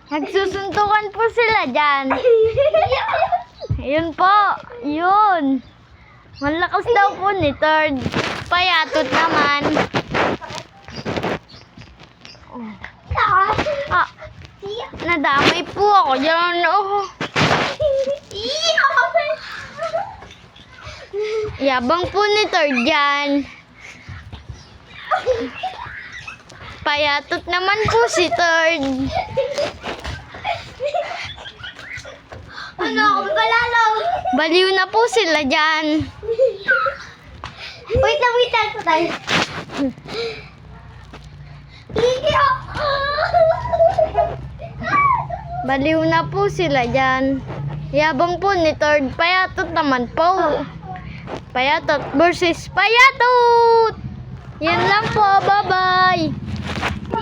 Nagsusuntukan po sila dyan. Yun po. Yun. Malakas daw po ni third. Payatot naman. Ah, nadamay po ako dyan. Oh. Yabang po ni third dyan. Payatot naman po si third. Ano akong kalalaw? Baliw na po sila dyan. Wait lang po tayo. Baliw na po sila dyan. Yabang po ni third. Payatot naman po. Payatot versus payatot. Yan lang po. Bye-bye.